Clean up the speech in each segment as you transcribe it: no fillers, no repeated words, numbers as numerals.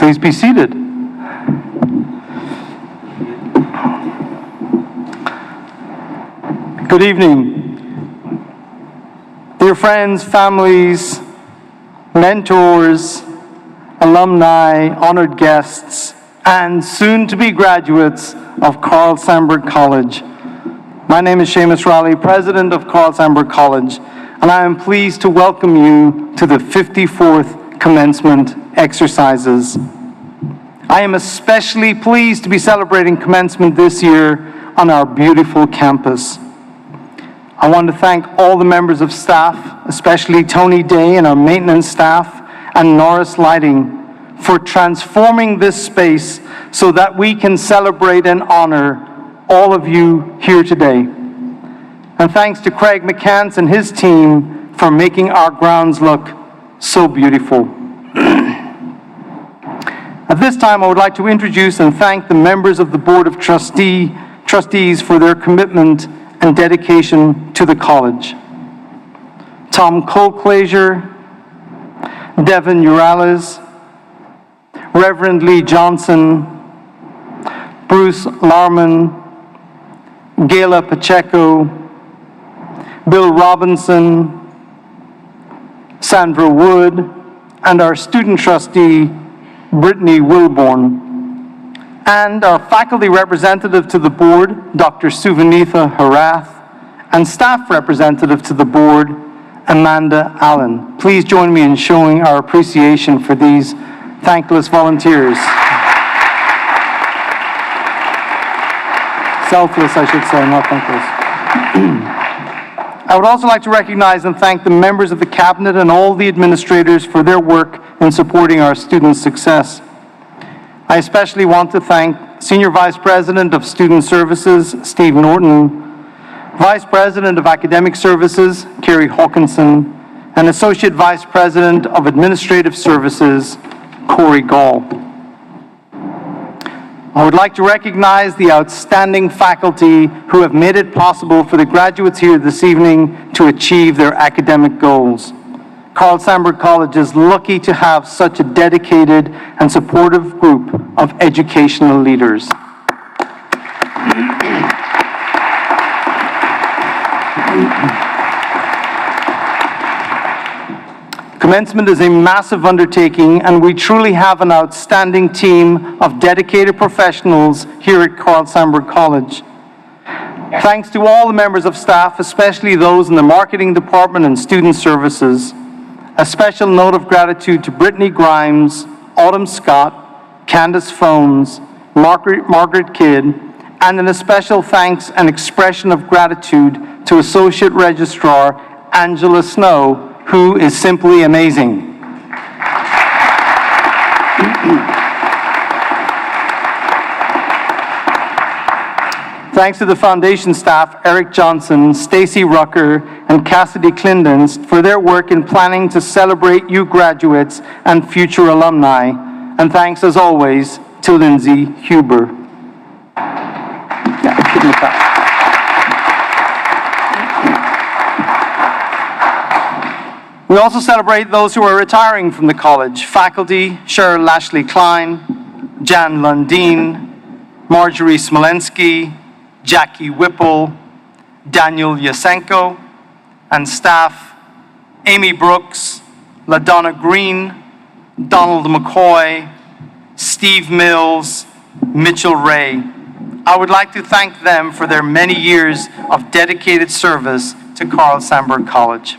Please be seated. Good evening. Dear friends, families, mentors, alumni, honored guests, and soon-to-be graduates of Carl Sandburg College. My name is Seamus Raleigh, President of Carl Sandburg College, and I am pleased to welcome you to the 54th Commencement exercises. I am especially pleased to be celebrating commencement this year on our beautiful campus. I want to thank all the members of staff, especially Tony Day and our maintenance staff, and Norris Lighting, for transforming this space so that we can celebrate and honor all of you here today. And thanks to Craig McCants and his team for making our grounds look so beautiful. At this time, I would like to introduce and thank the members of the Board of Trustees for their commitment and dedication to the college. Tom Colclaser, Devin Urales, Reverend Lee Johnson, Bruce Larman, Gayla Pacheco, Bill Robinson, Sandra Wood, and our student trustee, Brittany Wilborn. And our faculty representative to the board, Dr. Suvanitha Harath, and staff representative to the board, Amanda Allen. Please join me in showing our appreciation for these thankless volunteers. Selfless, I should say, not thankless. I would also like to recognize and thank the members of the cabinet and all the administrators for their work in supporting our students' success. I especially want to thank Senior Vice President of Student Services, Steve Norton, Vice President of Academic Services, Kerry Hawkinson, and Associate Vice President of Administrative Services, Corey Gall. I would like to recognize the outstanding faculty who have made it possible for the graduates here this evening to achieve their academic goals. Carl Sandburg College is lucky to have such a dedicated and supportive group of educational leaders. Commencement is a massive undertaking, and we truly have an outstanding team of dedicated professionals here at Carl Sandburg College. Thanks to all the members of staff, especially those in the marketing department and student services. A special note of gratitude to Brittany Grimes, Autumn Scott, Candace Phones, Margaret Kidd, and an especial thanks and expression of gratitude to Associate Registrar Angela Snow, who is simply amazing. Thanks to the foundation staff, Eric Johnson, Stacy Rucker, and Cassidy Clindens for their work in planning to celebrate you graduates and future alumni. And thanks, as always, to Lindsay Huber. Give me a clap. We also celebrate those who are retiring from the college. Faculty, Cheryl Lashley Klein, Jan Lundeen, Marjorie Smolensky, Jackie Whipple, Daniel Yasenko, and staff, Amy Brooks, LaDonna Green, Donald McCoy, Steve Mills, Mitchell Ray. I would like to thank them for their many years of dedicated service to Carl Sandburg College.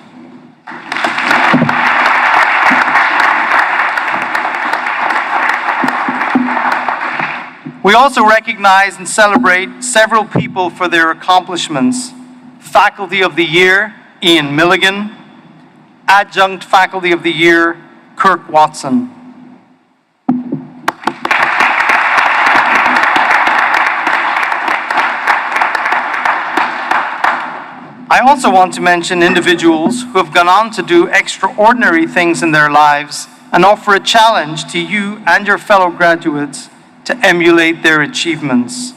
We also recognize and celebrate several people for their accomplishments. Faculty of the Year, Ian Milligan. Adjunct Faculty of the Year, Kirk Watson. I also want to mention individuals who have gone on to do extraordinary things in their lives and offer a challenge to you and your fellow graduates to emulate their achievements.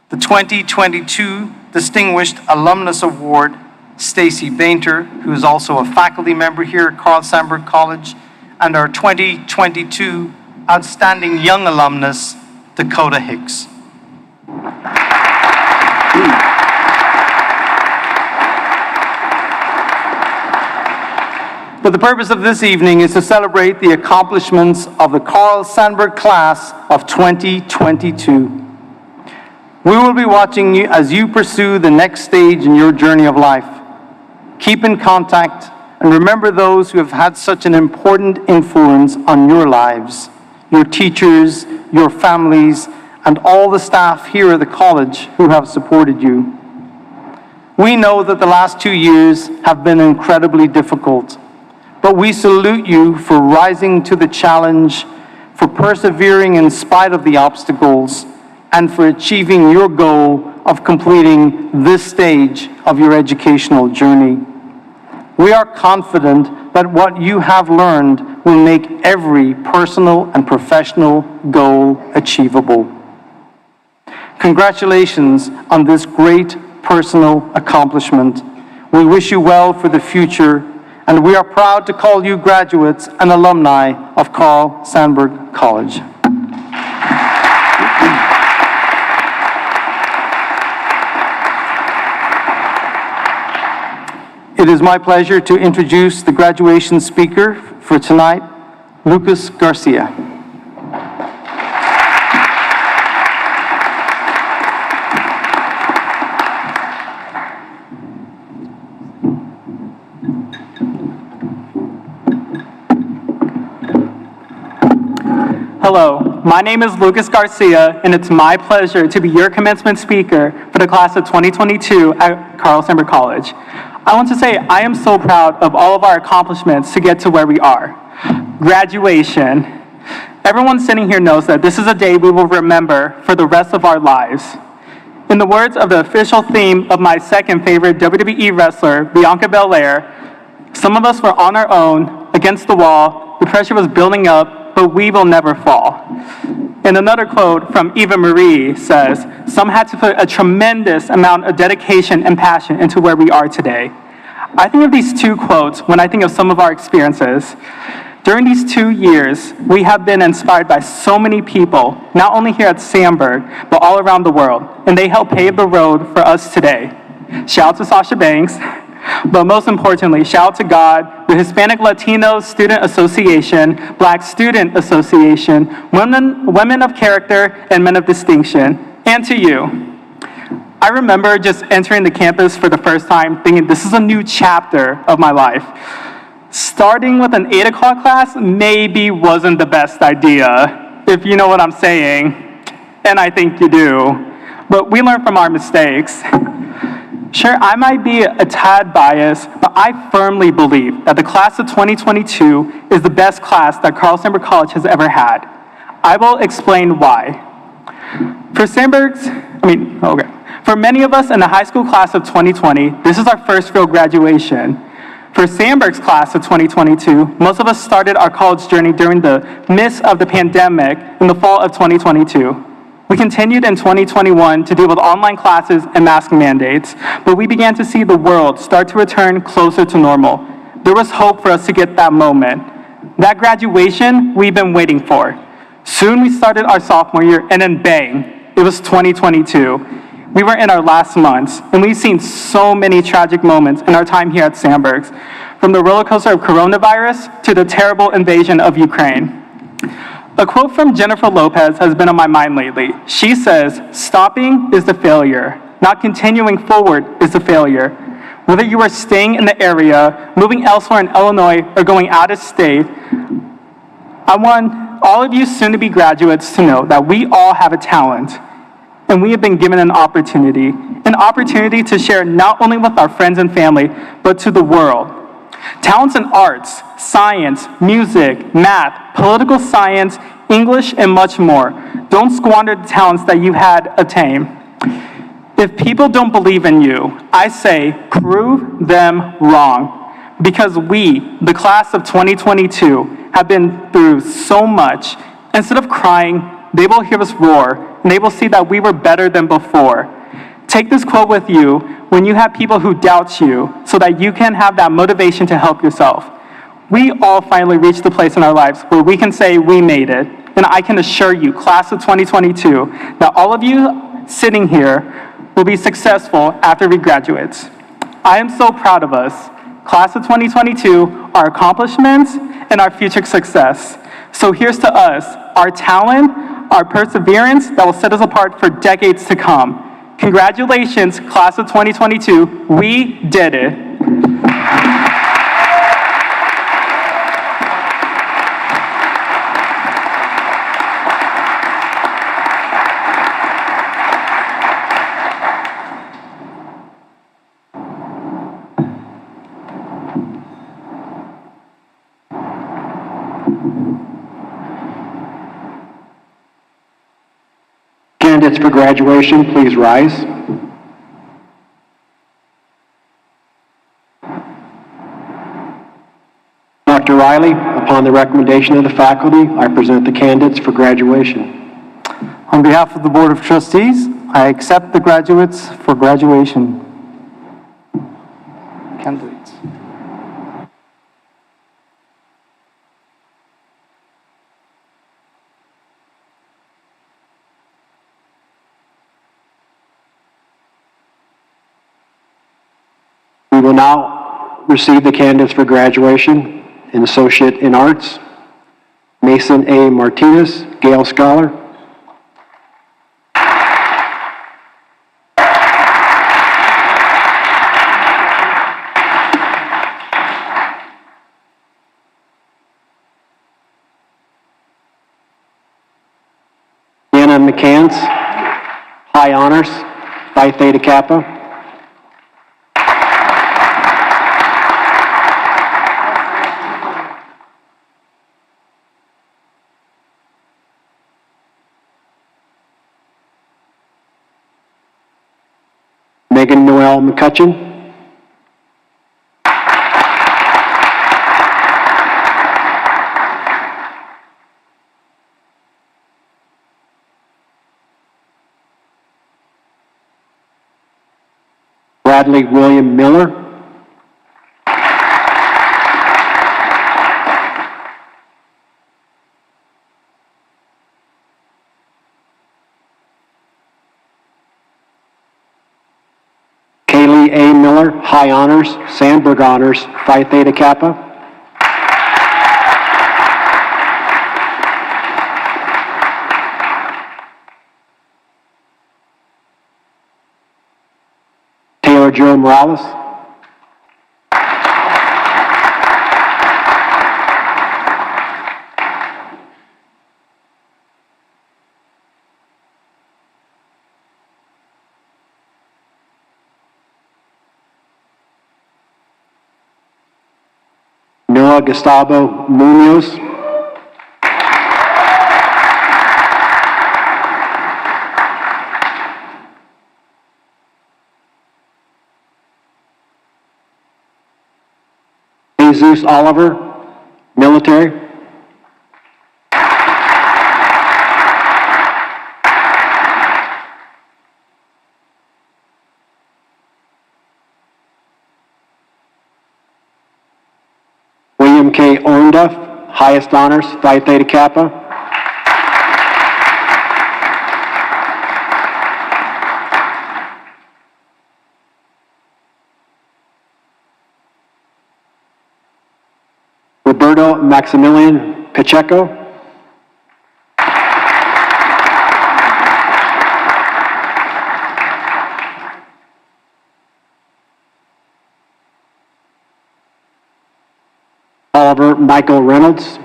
The 2022 Distinguished Alumnus Award, Stacy Bainter, who is also a faculty member here at Carl Sandburg College, and our 2022 Outstanding Young Alumnus, Dakota Hicks. But the purpose of this evening is to celebrate the accomplishments of the Carl Sandburg class of 2022. We will be watching you as you pursue the next stage in your journey of life. Keep in contact and remember those who have had such an important influence on your lives, your teachers, your families, and all the staff here at the college who have supported you. We know that the last 2 years have been incredibly difficult, but we salute you for rising to the challenge, for persevering in spite of the obstacles, and for achieving your goal of completing this stage of your educational journey. We are confident that what you have learned will make every personal and professional goal achievable. Congratulations on this great personal accomplishment. We wish you well for the future, and we are proud to call you graduates and alumni of Carl Sandburg College. It is my pleasure to introduce the graduation speaker for tonight, Lucas Garcia. Hello, my name is Lucas Garcia, and it's my pleasure to be your commencement speaker for the class of 2022 at Carl Sandburg College. I want to say I am so proud of all of our accomplishments to get to where we are. Graduation. Everyone sitting here knows that this is a day we will remember for the rest of our lives. In the words of the official theme of my second favorite WWE wrestler, Bianca Belair, some of us were on our own, against the wall, the pressure was building up, but we will never fall. And another quote from Eva Marie says, some had to put a tremendous amount of dedication and passion into where we are today. I think of these two quotes when I think of some of our experiences. During these 2 years, we have been inspired by so many people, not only here at Sandburg, but all around the world, and they help pave the road for us today. Shout out to Sasha Banks, but most importantly, shout out to God, the Hispanic Latino Student Association, Black Student Association, women of character, and men of distinction, and to you. I remember just entering the campus for the first time thinking this is a new chapter of my life. Starting with an 8 o'clock class maybe wasn't the best idea, if you know what I'm saying, and I think you do. But we learn from our mistakes. Sure, I might be a tad biased, but I firmly believe that the class of 2022 is the best class that Carl Sandburg College has ever had. I will explain why. For many of us in the high school class of 2020, this is our first real graduation. For Sandburg's class of 2022, most of us started our college journey during the midst of the pandemic in the fall of 2022. We continued in 2021 to deal with online classes and mask mandates, but we began to see the world start to return closer to normal. There was hope for us to get that moment. That graduation we've been waiting for. Soon we started our sophomore year, and then bang, it was 2022. We were in our last months, and we've seen so many tragic moments in our time here at Sandburg's, from the roller coaster of coronavirus to the terrible invasion of Ukraine. A quote from Jennifer Lopez has been on my mind lately. She says, "Stopping is the failure, not continuing forward is the failure." Whether you are staying in the area, moving elsewhere in Illinois, or going out of state, I want all of you soon-to-be graduates to know that we all have a talent, and we have been given an opportunity to share not only with our friends and family, but to the world. Talents in arts, science, music, math, political science, English, and much more. Don't squander the talents that you had attained. If people don't believe in you, I say prove them wrong. Because we, the class of 2022, have been through so much. Instead of crying, they will hear us roar, and they will see that we were better than before. Take this quote with you when you have people who doubt you, so that you can have that motivation to help yourself. We all finally reached the place in our lives where we can say we made it. then I can assure you, class of 2022, that all of you sitting here will be successful after we graduate. I am so proud of us, class of 2022, our accomplishments, and our future success. So here's to us, our talent, our perseverance that will set us apart for decades to come. Congratulations, class of 2022, we did it. Candidates for graduation, please rise. Dr. Riley, upon the recommendation of the faculty, I present the candidates for graduation. On behalf of the Board of Trustees, I accept the graduates for graduation. Candidates. We will now receive the candidates for graduation. An Associate in Arts, Mason A. Martinez, Gale Scholar. Anna McCants, High Honors, Phi Theta Kappa. Megan Noel McCutcheon. Bradley William Miller. Kaylee A. Miller, High Honors, Sandburg Honors, Phi Theta Kappa. Taylor Joe Morales. Noah Gustavo Munoz. Jesus Oliver, military. William K. Ornduff, highest honors, Phi Theta Kappa. Roberto Maximilian Pacheco. Oliver Michael Reynolds.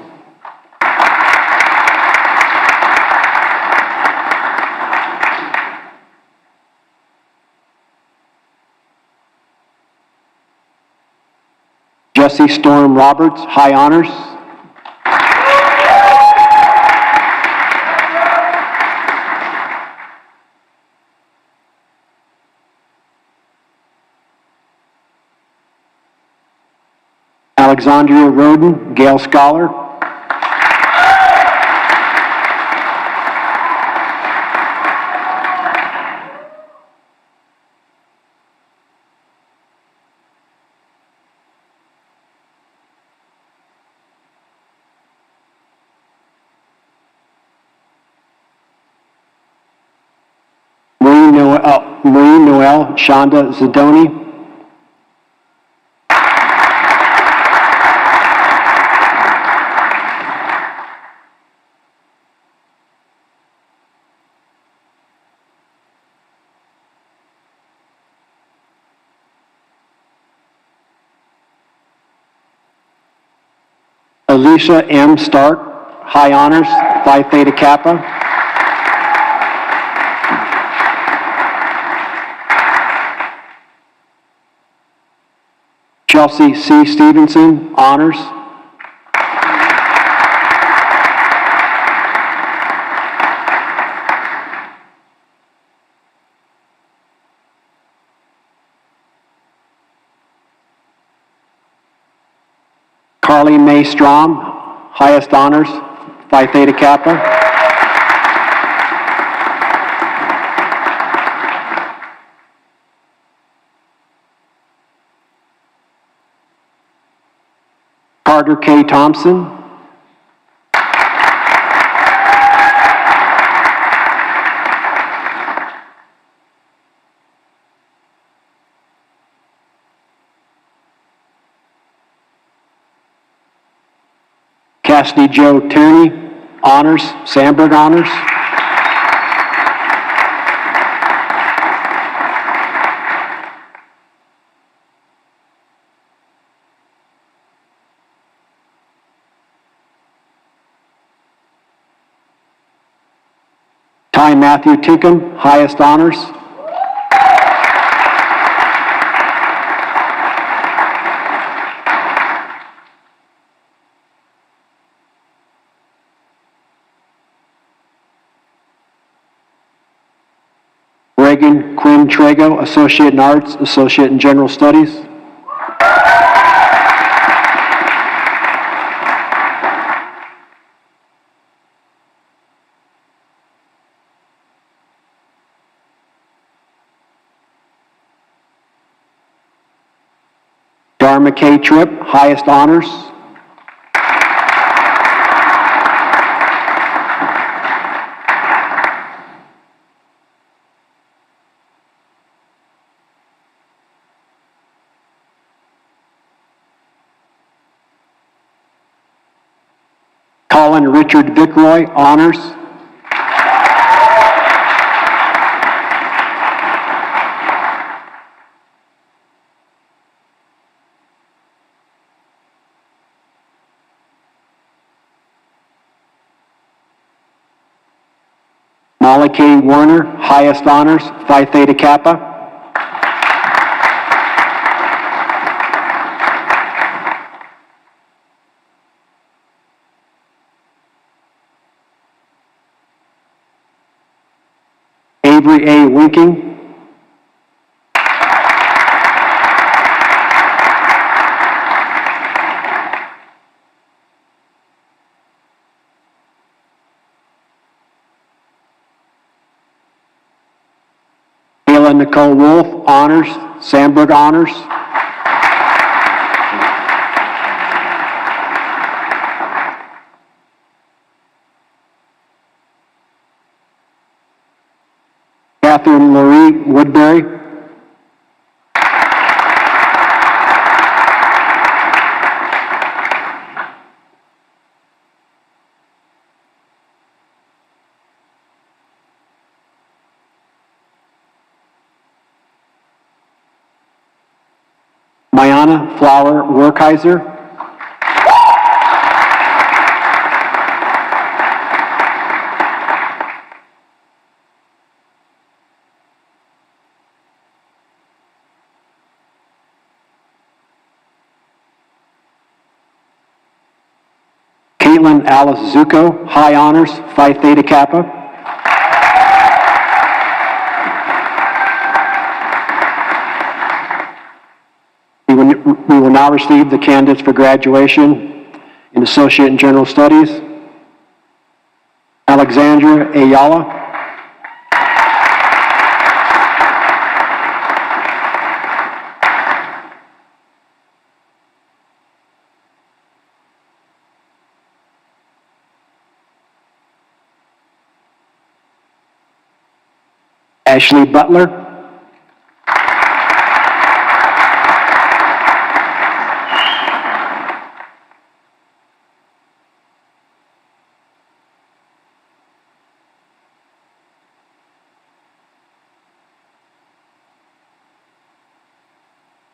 Jesse Storm Roberts, high honors. Alexandria Roden, Gale Scholar. Marie Noel Shonda Zidoni. Alicia M. Stark, High Honors, Phi Theta Kappa. Chelsea C. Stevenson, Honors. Carly Mae Strom, highest honors, Phi Theta Kappa. Carter K. Thompson. Cassidy Joe Tierney, honors, Sandburg honors. Ty Matthew Tinkham, highest honors. Reagan Quinn Trago, Associate in Arts, Associate in General Studies. Dharma K. Tripp, highest honors. Colin Richard Vickroy, honors. Molly K. Warner, highest honors, Phi Theta Kappa. Avery A. Winking. Kayla Nicole Wolf, honors, Sandburg honors. Catherine Marie Woodbury. Mayana Flower Werkheiser. Caitlin Alice Zuko, high honors, Phi Theta Kappa. We will now receive the candidates for graduation in Associate in General Studies. Alexandra Ayala. Ashley Butler.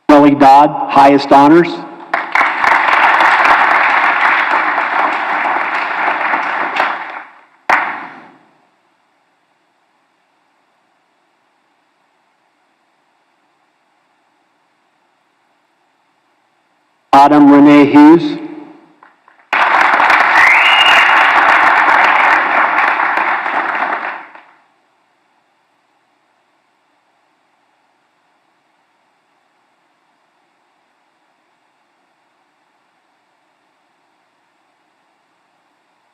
Kelly Dodd, highest honors. Autumn Renee Hughes.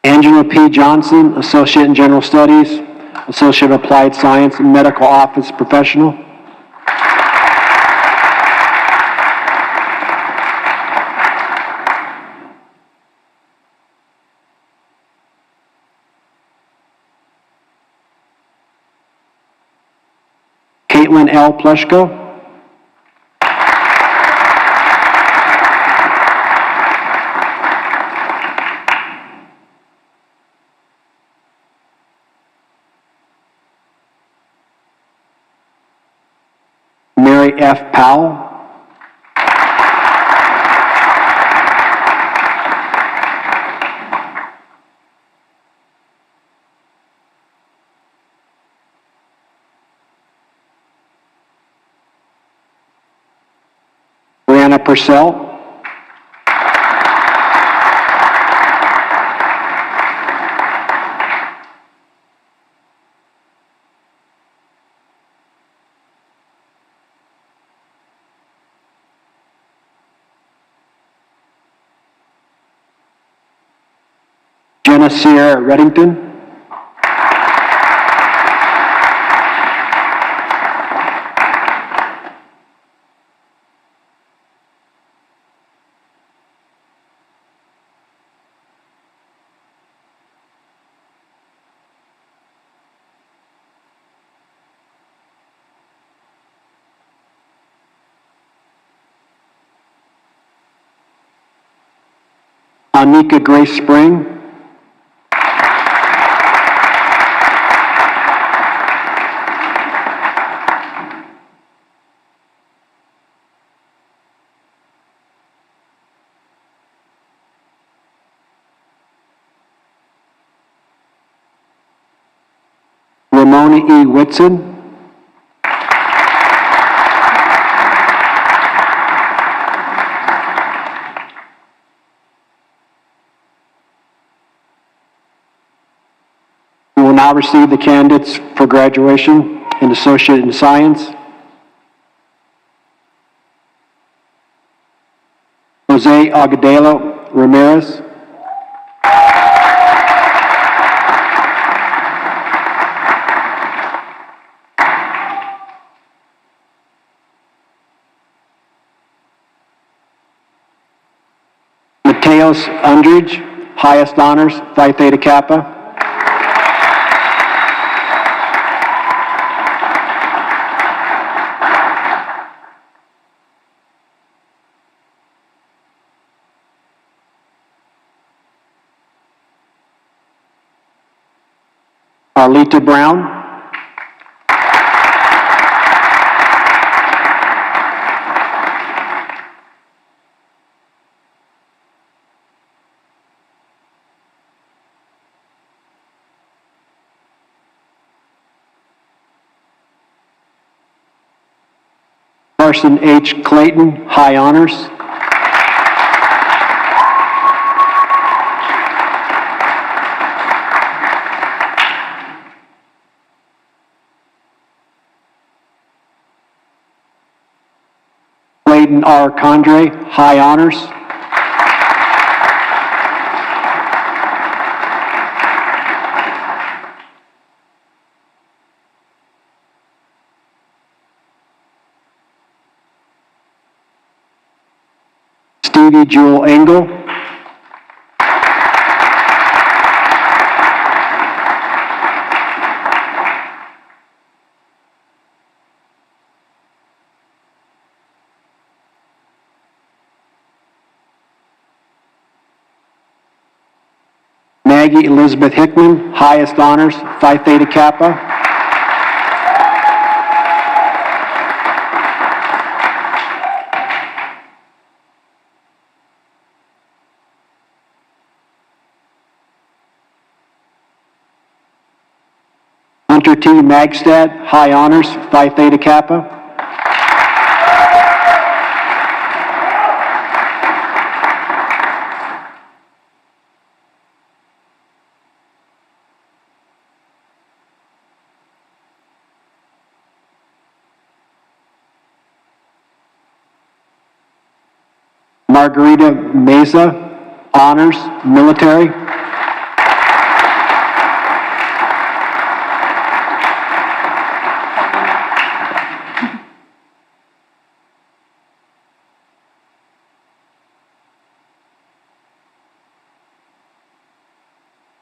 Angela P. Johnson, Associate in General Studies, Associate of Applied Science, Medical Office Professional. Caitlin L. Plushko. Mary F. Powell. Brianna Purcell. Jenna Sierra Reddington. Anika Grace Spring. Ramona E. Whitson. We will now receive the candidates for graduation and Associate in Science. Jose Agudelo Ramirez. Mateos Undridge, highest honors, Phi Theta Kappa. Arlita Brown. Carson H. Clayton, high honors. Clayton R. Condre, high honors. Stevie Jewel Engel. Maggie Elizabeth Hickman, highest honors, Phi Theta Kappa. Hunter T. Magstad, high honors, Phi Theta Kappa. Margarita Meza, honors, military.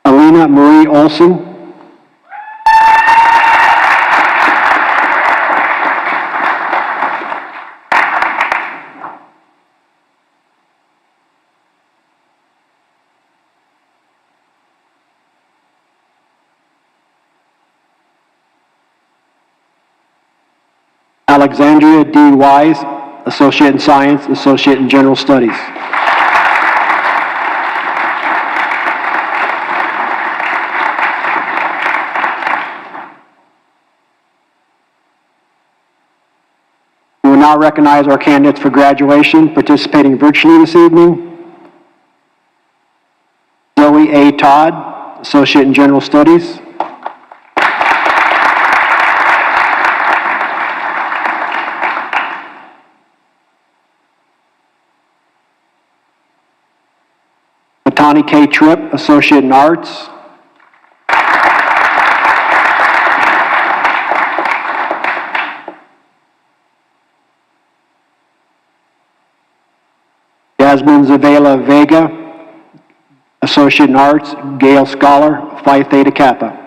Alina Marie Olson. Alexandria D. Wise, Associate in Science, Associate in General Studies. We will now recognize our candidates for graduation participating virtually this evening. Zoe A. Todd, Associate in General Studies. Tani K. Tripp, Associate in Arts. Jasmine Zavela Vega, Associate in Arts, Gale Scholar, Phi Theta Kappa.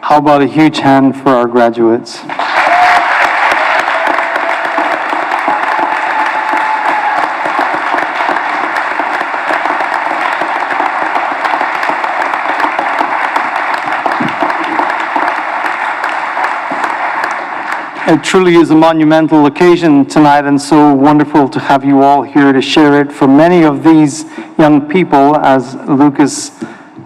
How about a huge hand for our graduates? It truly is a monumental occasion tonight, and so wonderful to have you all here to share it. For many of these young people, as Lucas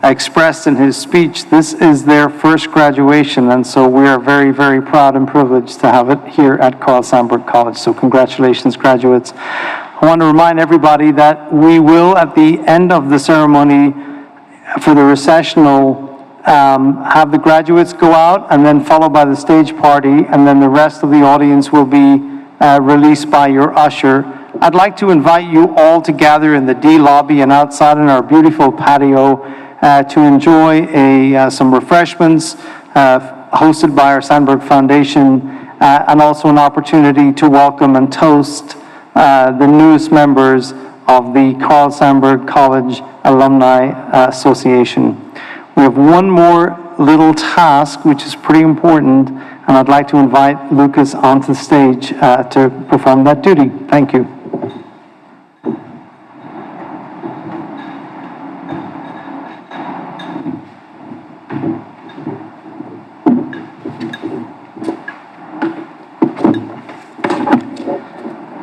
expressed in his speech, this is their first graduation, and so we are very, very proud and privileged to have it here at Sandburg College. So congratulations, graduates. I want to remind everybody that we will, at the end of the ceremony for the recessional, have the graduates go out and then followed by the stage party, and then the rest of the audience will be released by your usher. I'd like to invite you all to gather in the D lobby and outside in our beautiful patio to enjoy some refreshments hosted by our Sandburg Foundation, and also an opportunity to welcome and toast the newest members of the Sandburg College Alumni Association. We have one more little task, which is pretty important, and I'd like to invite Lucas onto the stage to perform that duty. Thank you.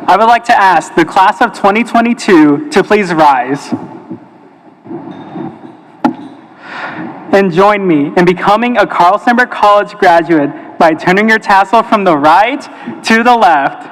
I would like to ask the class of 2022 to please rise and join me in becoming a Sandburg College graduate by turning your tassel from the right to the left.